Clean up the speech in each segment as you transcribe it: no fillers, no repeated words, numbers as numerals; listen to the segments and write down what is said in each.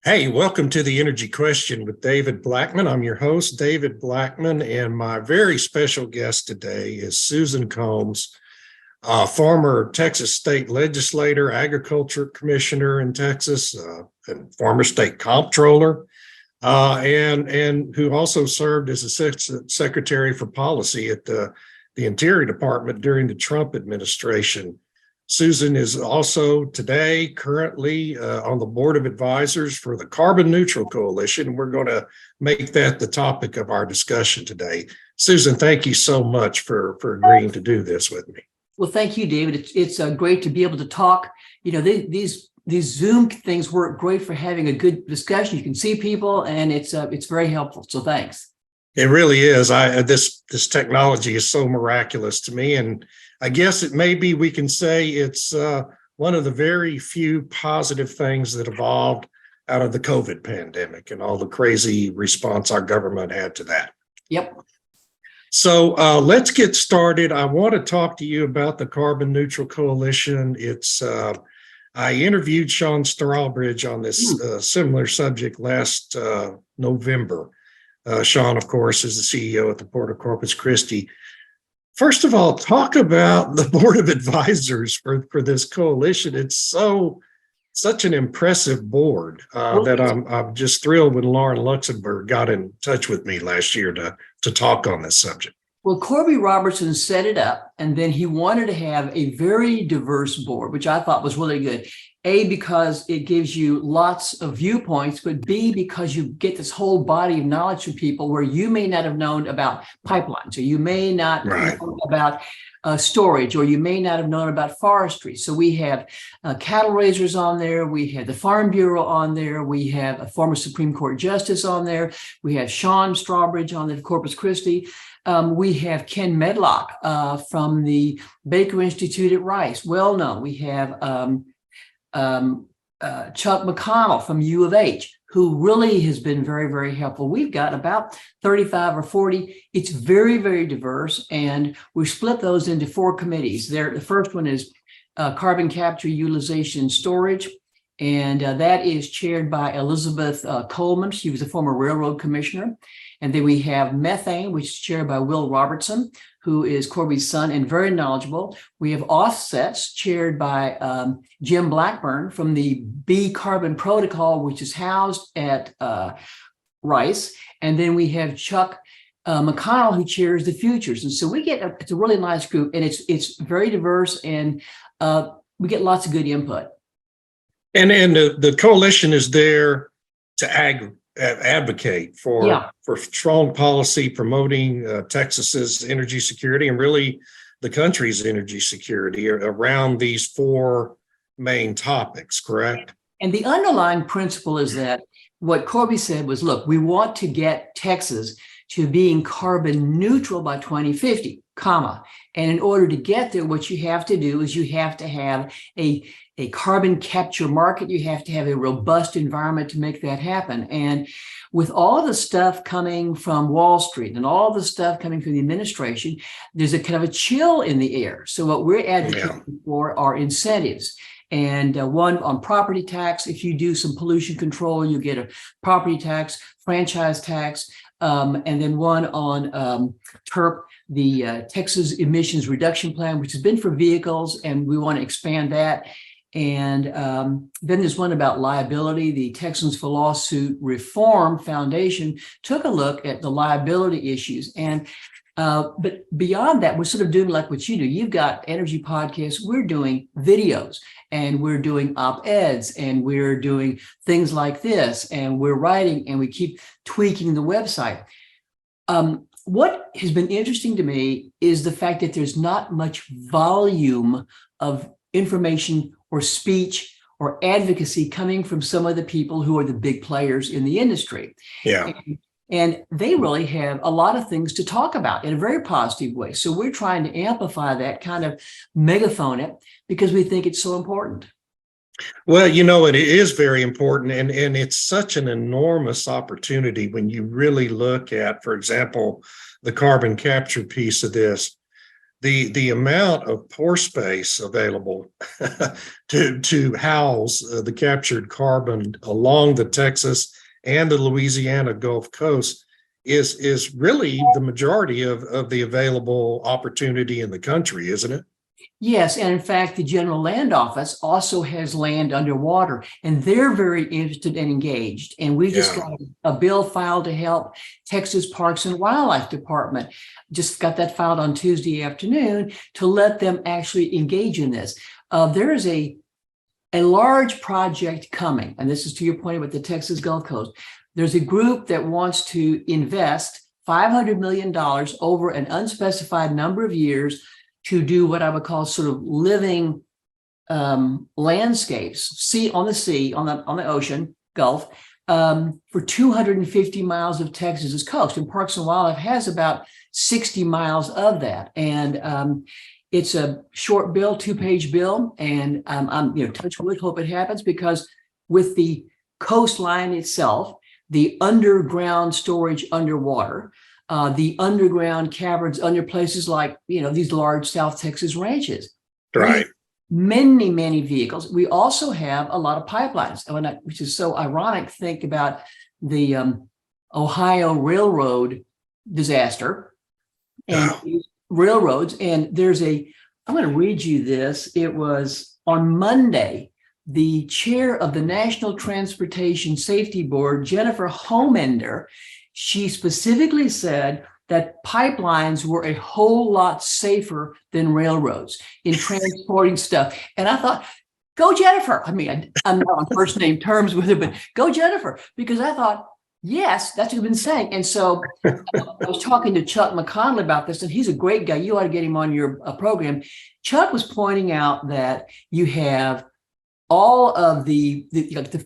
Hey, welcome to the Energy Question with David Blackmon. I'm your host, David Blackmon, and my very special guest today is Susan Combs, former Texas state legislator, agriculture commissioner in Texas, and former state comptroller, and who also served as assistant secretary for policy at the Interior Department during the Trump administration. Susan is also today currently on the board of advisors for the Carbon Neutral Coalition. We're going to make that the topic of our discussion today. Susan, thank you so much for agreeing to do this with me. Well, thank you, David. It's great to be able to talk. You know, these Zoom things work great for having a good discussion. You can see people, and it's very helpful. So thanks. It really is. This technology is so miraculous to me, and I guess we can say it's one of the very few positive things that evolved out of the COVID pandemic and all the crazy response our government had to that. Yep. So let's get started. I want to talk to you about the Carbon Neutral Coalition. I interviewed Sean Strawbridge on this similar subject last November. Sean, of course, is the CEO at the Port of Corpus Christi. First of all, talk about the board of advisors for this coalition. It's such an impressive board that I'm just thrilled when Lauren Luxembourg got in touch with me last year to talk on this subject. Well, Corby Robertson set it up, and then he wanted to have a very diverse board, which I thought was really good. A, because it gives you lots of viewpoints, but B, because you get this whole body of knowledge from people where you may not have known about pipelines, or you may not know about storage, or you may not have known about forestry. So we have cattle raisers on there. We have the Farm Bureau on there. We have a former Supreme Court justice on there. We have Sean Strawbridge on the Corpus Christi. We have Ken Medlock from the Baker Institute at Rice, well known. We have Chuck McConnell from U of H, who really has been very, very helpful. We've got about 35 or 40. It's very, very diverse, and we split those into 4 committees. The first one is carbon capture, utilization, and storage, and that is chaired by Elizabeth Coleman. She was a former railroad commissioner. And then we have methane, which is chaired by Will Robertson, who is Corby's son and very knowledgeable. We have offsets chaired by Jim Blackburn from the B Carbon Protocol, which is housed at Rice. And then we have Chuck McConnell, who chairs the futures. And so it's a really nice group, and it's very diverse, and we get lots of good input. And the coalition is there to advocate for strong policy promoting Texas's energy security and really the country's energy security around these 4 main topics, correct? And the underlying principle is that what Corby said was, look, we want to get Texas to being carbon neutral by 2050, comma. And in order to get there, what you have to do is you have to have a carbon capture market. You have to have a robust environment to make that happen. And with all the stuff coming from Wall Street and all the stuff coming from the administration, there's a kind of a chill in the air. So what we're advocating for are incentives. And one on property tax. If you do some pollution control, you get a property tax, franchise tax, and then one on TERP, the Texas Emissions Reduction Plan, which has been for vehicles, and we want to expand that. And then there's one about liability. The Texans for Lawsuit Reform Foundation took a look at the liability issues. And but beyond that, we're sort of doing like what you do. You've got energy podcasts. We're doing videos, and we're doing op-eds, and we're doing things like this, and we're writing, and we keep tweaking the website. What has been interesting to me is the fact that there's not much volume of information or speech or advocacy coming from some of the people who are the big players in the industry. Yeah. And they really have a lot of things to talk about in a very positive way. So we're trying to amplify that, kind of megaphone it, because we think it's so important. Well, you know, it is very important, and it's such an enormous opportunity when you really look at, for example, the carbon capture piece of this. the amount of pore space available to house the captured carbon along the Texas and the Louisiana Gulf Coast is really the majority of the available opportunity in the country, isn't it? Yes, and in fact, the General Land Office also has land underwater, and they're very interested and engaged. And we just Yeah. got a bill filed to help Texas Parks and Wildlife Department. Just got that filed on Tuesday afternoon to let them actually engage in this. There is a large project coming, and this is to your point about the Texas Gulf Coast. There's a group that wants to invest $500 million over an unspecified number of years to do what I would call sort of living landscapes, on the ocean, Gulf, for 250 miles of Texas's coast. And Parks and Wildlife has about 60 miles of that. And it's a short bill, 2-page bill. And I'm, touch wood, hope it happens, because with the coastline itself, the underground storage underwater, the underground caverns under places like, these large South Texas ranches. Right. Many, many vehicles. We also have a lot of pipelines, which is so ironic. Think about the Ohio Railroad disaster and railroads. And I'm going to read you this. It was on Monday. The chair of the National Transportation Safety Board, Jennifer Homender, she specifically said that pipelines were a whole lot safer than railroads in transporting stuff. And I thought, go Jennifer. I mean, I'm not on first name terms with her, but go Jennifer, because I thought, yes, that's what we've been saying. And so I was talking to Chuck McConnell about this, and he's a great guy. You ought to get him on your program. Chuck was pointing out that you have all of the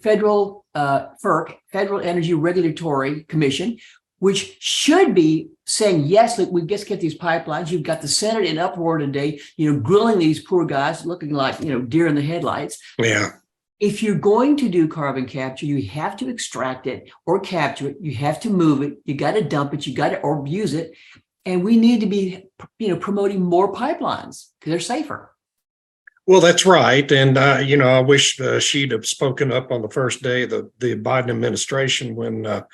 federal FERC, Federal Energy Regulatory Commission, which should be saying, yes, look, we just get these pipelines. You've got the Senate in uproar today, grilling these poor guys, looking like, deer in the headlights. Yeah. If you're going to do carbon capture, you have to extract it or capture it. You have to move it. You got to dump it. You got to or use it. And we need to be, promoting more pipelines because they're safer. Well, that's right. And, I wish she'd have spoken up on the first day of the Biden administration when the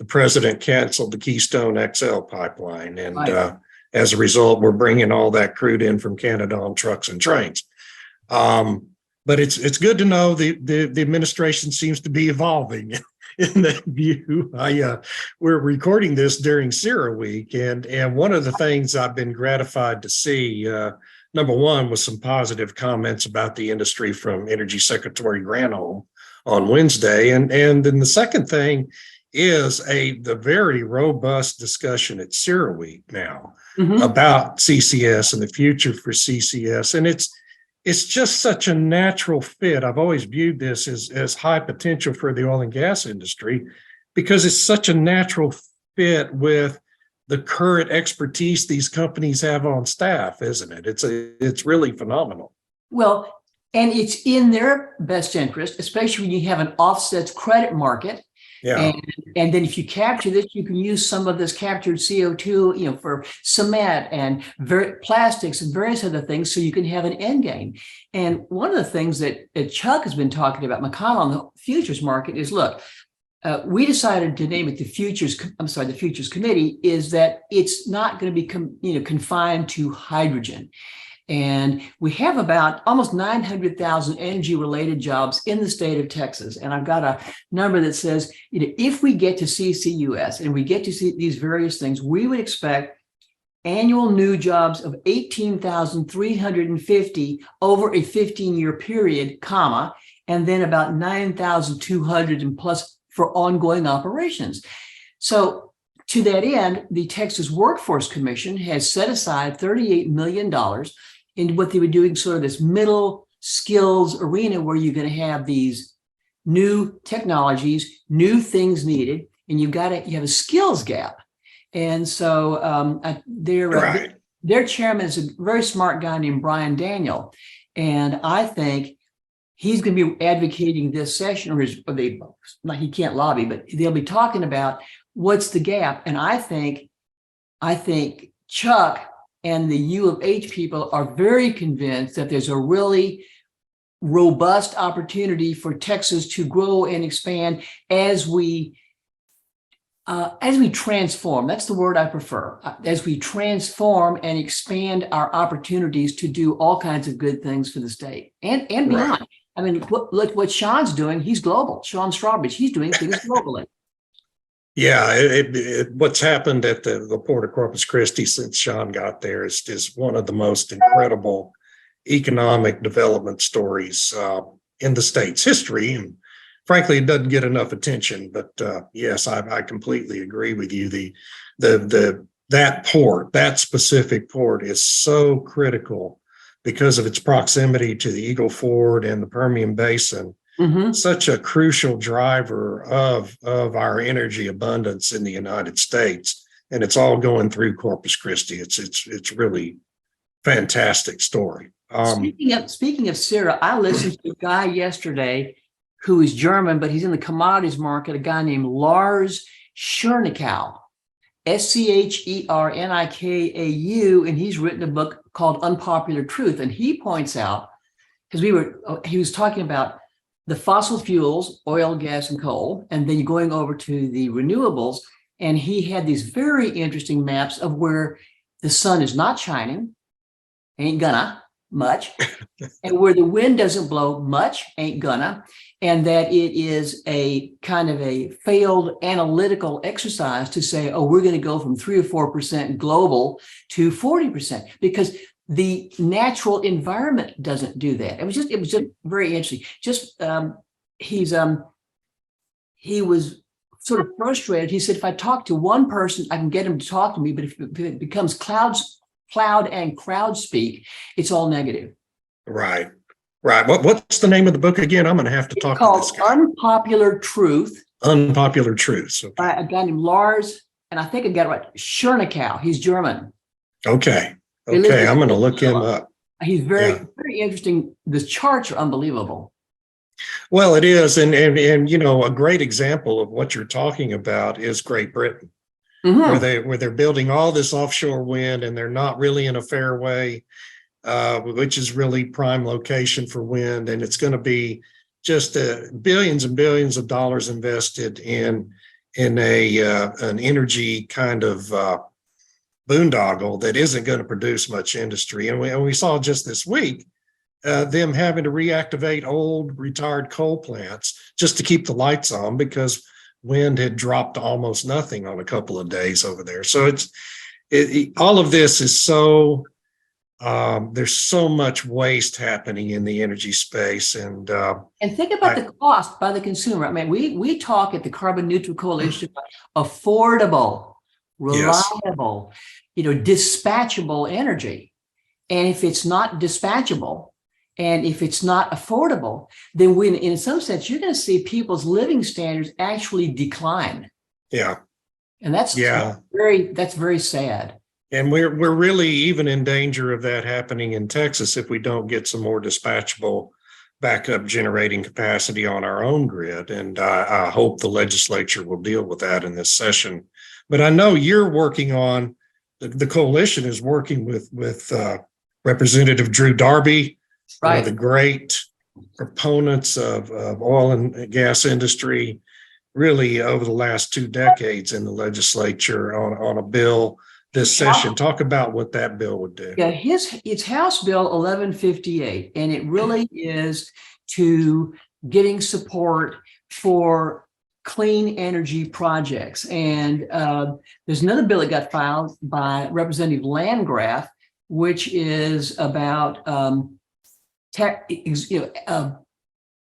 president canceled the Keystone XL pipeline. And Right. As a result, we're bringing all that crude in from Canada on trucks and trains. But it's good to know the administration seems to be evolving in that view. We're recording this during CERA week. And one of the things I've been gratified to see, number one, was some positive comments about the industry from Energy Secretary Granholm on Wednesday. And then the second thing is the very robust discussion at CERA week now about CCS and the future for CCS. And it's just such a natural fit. I've always viewed this as high potential for the oil and gas industry because it's such a natural fit with the current expertise these companies have on staff, isn't it? It's really phenomenal. Well, and it's in their best interest, especially when you have an offsets credit market. Yeah. And then if you capture this, you can use some of this captured CO2, for cement and plastics and various other things, so you can have an end game. And one of the things that Chuck has been talking about, McConnell, on the futures market is, look, we decided to name it the Futures Committee, is that it's not going to be confined to hydrogen. And we have about almost 900,000 energy-related jobs in the state of Texas. And I've got a number that says, if we get to CCUS and we get to see these various things, we would expect annual new jobs of 18,350 over a 15-year period, and then about 9,200 and plus for ongoing operations. So to that end, the Texas Workforce Commission has set aside $38 million in what they were doing, sort of this middle skills arena where you're going to have these new technologies, new things needed, and you have a skills gap. And so their chairman is a very smart guy named Brian Daniel. And I think he's going to be advocating this session, he can't lobby, but they'll be talking about what's the gap. And I think Chuck and the U of H people are very convinced that there's a really robust opportunity for Texas to grow and expand as we transform. That's the word I prefer. As we transform and expand our opportunities to do all kinds of good things for the state and beyond. Right. I mean, look what Sean's doing. He's global. Sean Strawbridge, he's doing things globally. Yeah, what's happened at the Port of Corpus Christi since Sean got there is one of the most incredible economic development stories in the state's history. And frankly, it doesn't get enough attention. But yes, I completely agree with you. That specific port is so critical because of its proximity to the Eagle Ford and the Permian Basin. Mm-hmm. Such a crucial driver of our energy abundance in the United States, and it's all going through Corpus Christi. It's really fantastic story. Speaking of Sarah, I listened to a guy yesterday who is German, but he's in the commodities market. A guy named Lars Chernikau, Scheernikau, and he's written a book called Unpopular Truth. And he points out, because he was talking about the fossil fuels, oil, gas, and coal, and then you're going over to the renewables. And he had these very interesting maps of where the sun is not shining, ain't gonna much, and where the wind doesn't blow much, ain't gonna, and that it is a kind of a failed analytical exercise to say, oh, we're going to go from 3 or 4% global to 40%, because the natural environment doesn't do that. It was just very interesting. He was sort of frustrated. He said, if I talk to one person, I can get him to talk to me, but if it becomes cloud and crowd speak, it's all negative. Right. What's the name of the book again? I'm going to have to talk to this guy. Unpopular Truth. Unpopular Truths. Okay. By a guy named Lars, and I think I got it right, Chernikau. He's German. Okay, I'm going to look him up. He's very interesting. The charts are unbelievable. Well, it is, and a great example of what you're talking about is Great Britain. Mm-hmm. where they're building all this offshore wind, and they're not really in a fairway, which is really prime location for wind, and it's going to be just billions and billions of dollars invested in an energy kind of boondoggle that isn't going to produce much industry. And we saw just this week them having to reactivate old retired coal plants just to keep the lights on because wind had dropped to almost nothing on a couple of days over there. So all of this is so, there's so much waste happening in the energy space. And think about the cost by the consumer. I mean, we talk at the Carbon Neutral Coalition about affordable, reliable, dispatchable energy. And if it's not dispatchable, and if it's not affordable, then in some sense, you're going to see people's living standards actually decline. Yeah. And that's very sad. And we're really even in danger of that happening in Texas if we don't get some more dispatchable backup generating capacity on our own grid. And I hope the legislature will deal with that in this session. But I know you're working on, the coalition is working with Representative Drew Darby, one of the great proponents of oil and gas industry, really over the last 2 decades in the legislature on a bill this session. Talk about what that bill would do. Yeah, it's House Bill 1158, and it really is to getting support for clean energy projects. And there's another bill that got filed by Representative Landgraf, which is about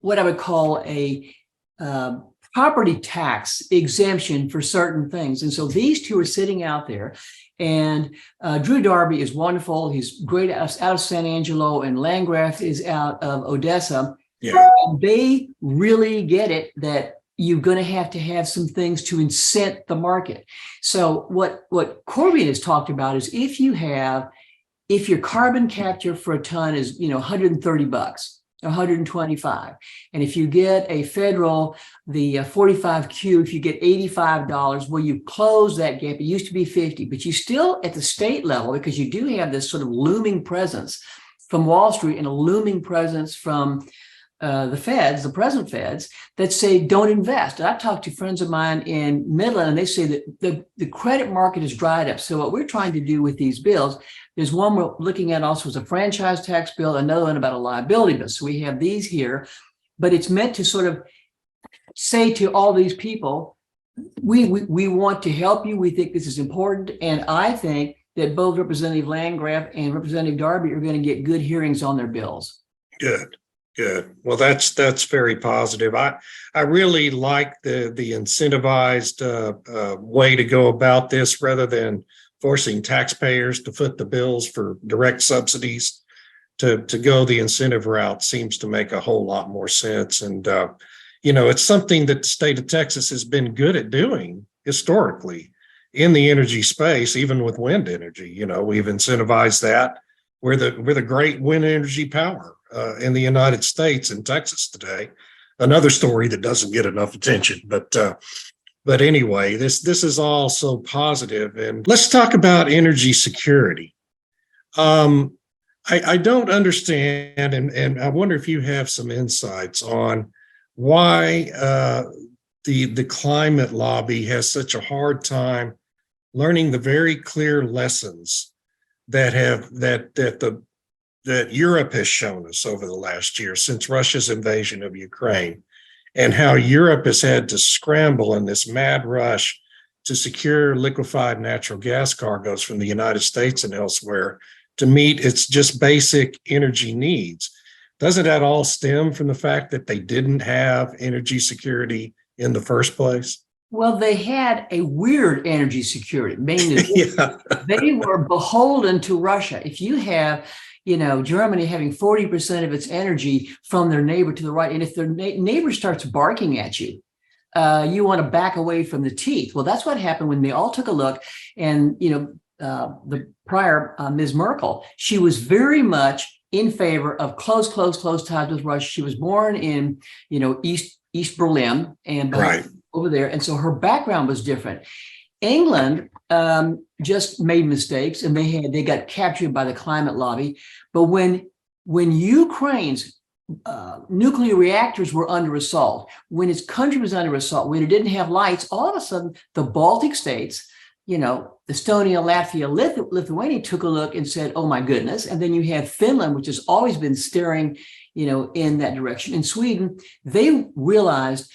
what I would call a property tax exemption for certain things. And so these two are sitting out there, and Drew Darby is wonderful. He's great out of San Angelo, and Landgraf is out of Odessa. Yeah. And they really get it that you're going to have some things to incent the market. So what Corbyn has talked about is if your carbon capture for a ton is $130, 125. And if you get a federal, the 45Q, if you get $85, well, you close that gap. It used to be 50, but you still at the state level, because you do have this sort of looming presence from Wall Street and a looming presence from the feds, the present feds, that say don't invest. And I've talked to friends of mine in Midland, and they say that the credit market is dried up. So what we're trying to do with these bills, there's one we're looking at also as a franchise tax bill, another one about a liability bill. So we have these here, but it's meant to sort of say to all these people, we want to help you. We think this is important. And I think that both Representative Landgraf and Representative Darby are going to get good hearings on their bills. Good. Good. Well, that's very positive. I really like the incentivized way to go about this, rather than forcing taxpayers to foot the bills for direct subsidies. To go the incentive route seems to make a whole lot more sense. And it's something that the state of Texas has been good at doing historically in the energy space, even with wind energy. We've incentivized that. We're the great wind energy power in the United States and Texas today. Another story that doesn't get enough attention, but anyway, this is all so positive. And let's talk about energy security. I don't understand, and I wonder if you have some insights on why the climate lobby has such a hard time learning the very clear lessons that Europe has shown us over the last year since Russia's invasion of Ukraine, and how Europe has had to scramble in this mad rush to secure liquefied natural gas cargoes from the United States and elsewhere to meet its just basic energy needs. Doesn't that all stem from the fact that they didn't have energy security in the first place? Well, they had a weird energy security, mainly Yeah. they were beholden to Russia. If you have, Germany having 40% of its energy from their neighbor to the right, and if their neighbor starts barking at you, you want to back away from the teeth. Well, that's what happened when they all took a look. And, the prior Ms. Merkel, she was very much in favor of close ties with Russia. She was born in, East Berlin and Right. over there. And so her background was different. England just made mistakes, and they got captured by the climate lobby. But when Ukraine's nuclear reactors were under assault, when its country was under assault, when it didn't have lights, all of a sudden the Baltic states, Estonia, Latvia, Lithuania took a look and said, oh my goodness. And then you have Finland, which has always been staring, in that direction. In Sweden, they realized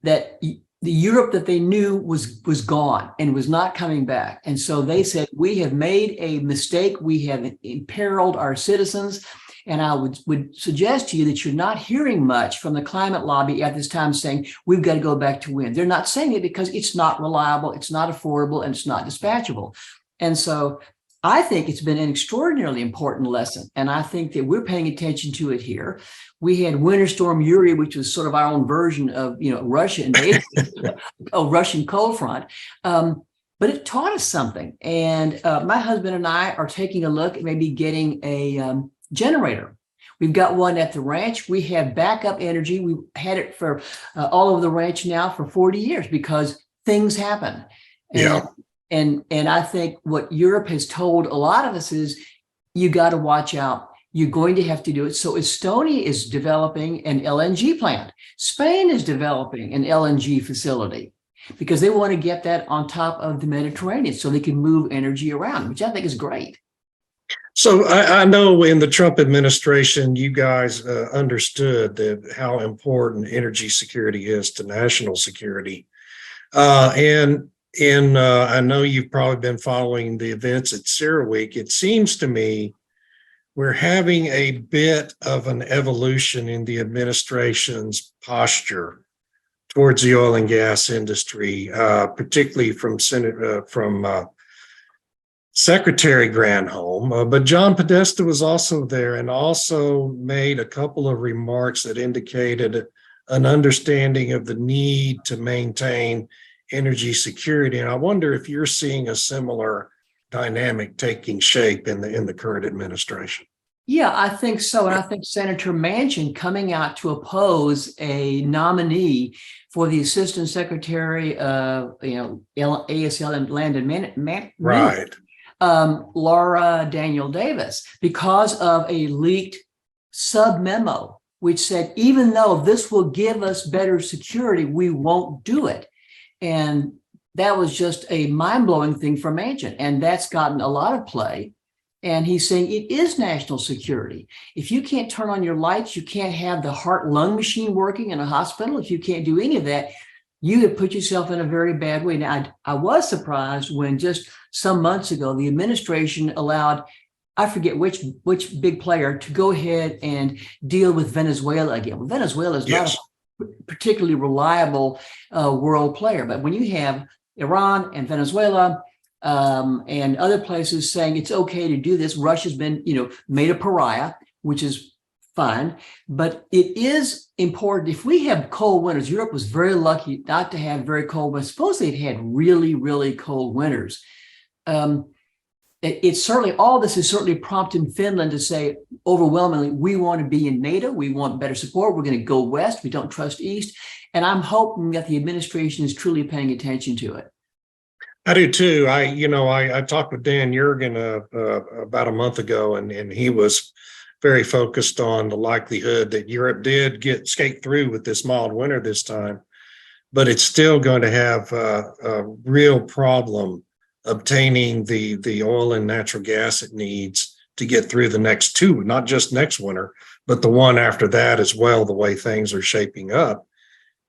that the Europe that they knew was gone and was not coming back. And so they said, we have made a mistake. We have imperiled our citizens. And I would suggest to you that you're not hearing much from the climate lobby at this time saying, we've got to go back to wind. They're not saying it because it's not reliable, it's not affordable, and it's not dispatchable. And so I think it's been an extraordinarily important lesson. And I think that we're paying attention to it here. We had Winter Storm Uri, which was sort of our own version of, Russia invading a Russian cold front. But it taught us something. And my husband and I are taking a look at maybe getting a generator. We've got one at the ranch. We have backup energy. We've had it for all over the ranch now for 40 years because things happen. Yeah. And I think what Europe has told a lot of us is you got to watch out. You're going to have to do it. So Estonia is developing an LNG plant. Spain is developing an LNG facility because they want to get that on top of the Mediterranean so they can move energy around, which I think is great. So I know in the Trump administration, you guys understood how important energy security is to national security. And I know you've probably been following the events at CERAWeek. It seems to me we're having a bit of an evolution in the administration's posture towards the oil and gas industry, particularly from Secretary Granholm, but John Podesta was also there and also made a couple of remarks that indicated an understanding of the need to maintain energy security. And I wonder if you're seeing a similar dynamic taking shape in the current administration. Yeah, I think so. And I think Senator Manchin coming out to oppose a nominee for the Assistant Secretary of, ASL and Land and Minerals, Right. Laura Daniel Davis, because of a leaked sub memo, which said, even though this will give us better security, we won't do it. And that was just a mind-blowing thing for Manchin. And that's gotten a lot of play. And he's saying it is national security. If you can't turn on your lights, you can't have the heart-lung machine working in a hospital. If you can't do any of that, you have put yourself in a very bad way. Now, I was surprised when just some months ago, the administration allowed, I forget which big player, to go ahead and deal with Venezuela again. Well, Venezuela is not a particularly reliable world player, but when you have Iran and Venezuela and other places saying it's okay to do this, Russia's been, made a pariah, which is fine, but it is important. If we have cold winters, Europe was very lucky not to have very cold winters. Suppose they'd had really, really cold winters. It's certainly, all this is certainly prompting Finland to say overwhelmingly, we want to be in NATO, we want better support, we're going to go west, we don't trust east. And I'm hoping that the administration is truly paying attention to it. I do too. I talked with Dan Jurgen about a month ago, and he was very focused on the likelihood that Europe did skate through with this mild winter this time, but it's still going to have a real problem obtaining the oil and natural gas it needs to get through the next two, not just next winter, but the one after that as well, the way things are shaping up.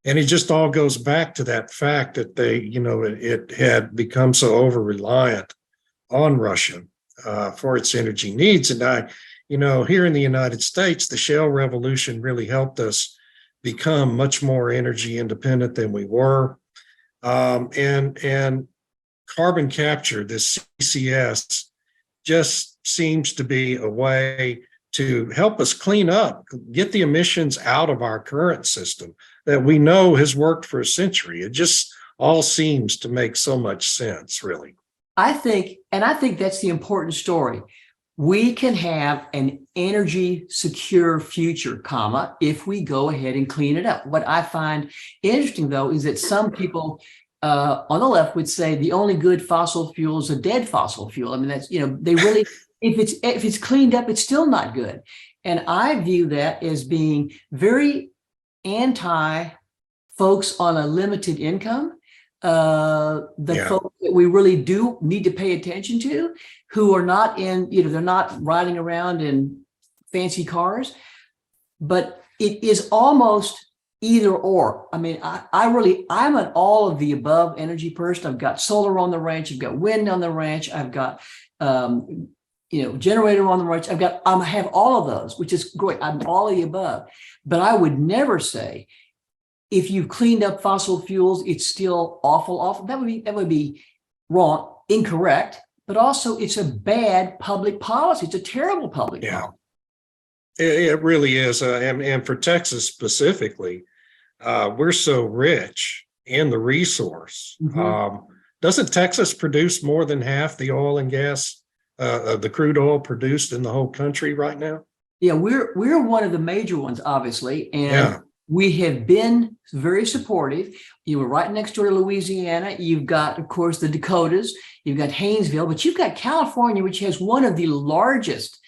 And it just all goes back to that fact that it had become so over-reliant on Russia for its energy needs. And here in the United States, the shale revolution really helped us become much more energy independent than we were. And carbon capture, this CCS, just seems to be a way to help us clean up, get the emissions out of our current system that we know has worked for a century. It just all seems to make so much sense, really. I think that's the important story. We can have an energy secure future, if we go ahead and clean it up. What I find interesting, though, is that some people on the left would say the only good fossil fuel is a dead fossil fuel. I mean, that's, they really, if it's cleaned up, it's still not good. And I view that as being very anti folks on a limited income, folks that we really do need to pay attention to, who are not they're not riding around in fancy cars, but it is almost either or. I mean, I'm an all of the above energy person. I've got solar on the ranch, I've got wind on the ranch, I've got generator on the ranch. I have all of those, which is great. I'm all of the above. But I would never say, if you've cleaned up fossil fuels, it's still awful. That would be wrong, incorrect. But also, it's a bad public policy. It's a terrible public policy. It really is. And for Texas specifically, we're so rich in the resource. Mm-hmm. Doesn't Texas produce more than half the oil and gas, the crude oil produced in the whole country right now? Yeah, we're one of the major ones, obviously. And we have been very supportive. You were right next door to Louisiana. You've got, of course, the Dakotas. You've got Haynesville, but you've got California, which has one of the largest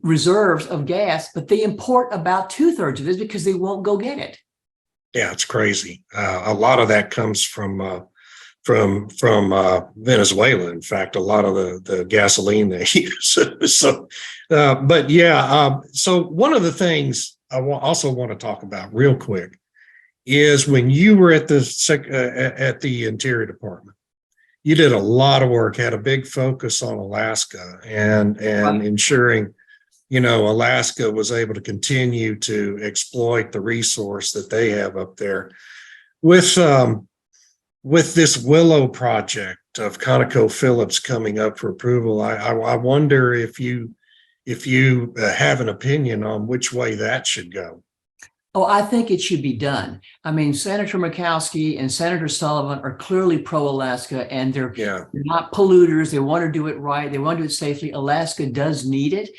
reserves of gas, but they import about 2/3 of it because they won't go get it. Yeah, it's crazy. A lot of that comes from Venezuela. In fact, a lot of the gasoline they use. So one of the things I also want to talk about real quick is when you were at the Interior Department, you did a lot of work, had a big focus on Alaska and ensuring, Alaska was able to continue to exploit the resource that they have up there. With this Willow project of Conoco Phillips coming up for approval, I wonder if you have an opinion on which way that should go. Oh, I think it should be done. I mean, Senator Murkowski and Senator Sullivan are clearly pro-Alaska, and they're not polluters. They want to do it right. They want to do it safely. Alaska does need it.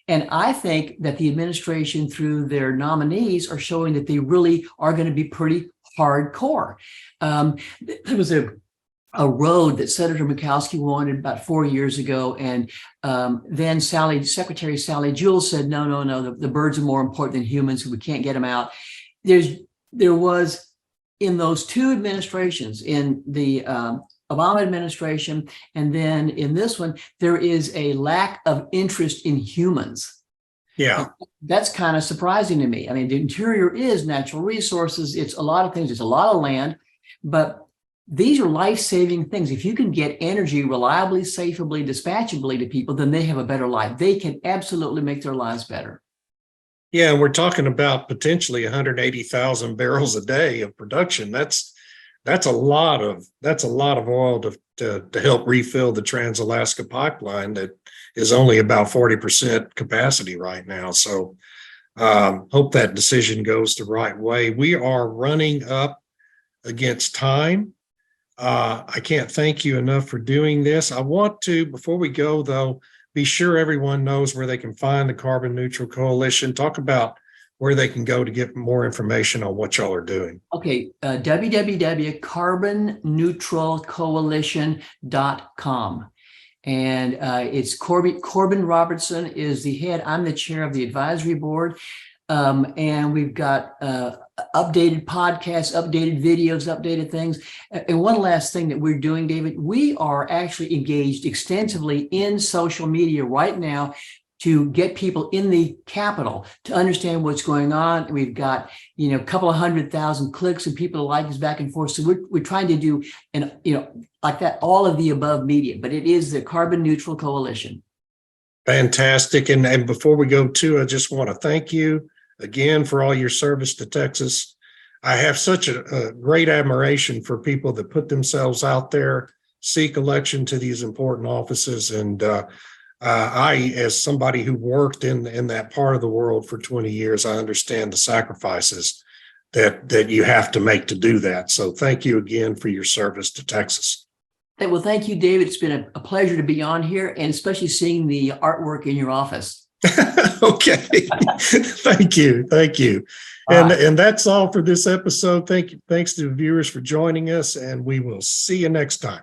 And I think that the administration, through their nominees, are showing that they really are going to be pretty hardcore. There was a road that Senator Murkowski wanted about 4 years ago. And then Secretary Sally Jewell said, no, the birds are more important than humans, so we can't get them out. There was, in those two administrations, in the Obama administration, and then in this one, there is a lack of interest in humans. Yeah. And that's kind of surprising to me. I mean, the interior is natural resources. It's a lot of things. It's a lot of land, but these are life-saving things. If you can get energy reliably, safely, dispatchably to people, then they have a better life. They can absolutely make their lives better. Yeah, we're talking about potentially 180,000 barrels a day of production. That's a lot of oil to help refill the Trans-Alaska pipeline that is only about 40% capacity right now. So hope that decision goes the right way. We are running up against time. I can't thank you enough for doing this. I want to, before we go though, be sure everyone knows where they can find the Carbon Neutral Coalition. Talk about where they can go to get more information on what y'all are doing. Okay, www.carbonneutralcoalition.com. And it's Corbin Robertson is the head. I'm the chair of the advisory board. And we've got updated podcasts, updated videos, updated things. And one last thing that we're doing, David, we are actually engaged extensively in social media right now to get people in the Capitol to understand what's going on. We've got, a couple of 100,000 clicks and people like us back and forth. So we're trying to do, like that, all of the above media, but it is the Carbon Neutral Coalition. Fantastic. And before we go to, I just want to thank you again for all your service to Texas. I have such a great admiration for people that put themselves out there, seek election to these important offices. And I, as somebody who worked in that part of the world for 20 years, I understand the sacrifices that you have to make to do that. So thank you again for your service to Texas. Well, thank you, David. It's been a pleasure to be on here, and especially seeing the artwork in your office. Okay. Thank you. And that's all for this episode. Thanks to the viewers for joining us, and we will see you next time.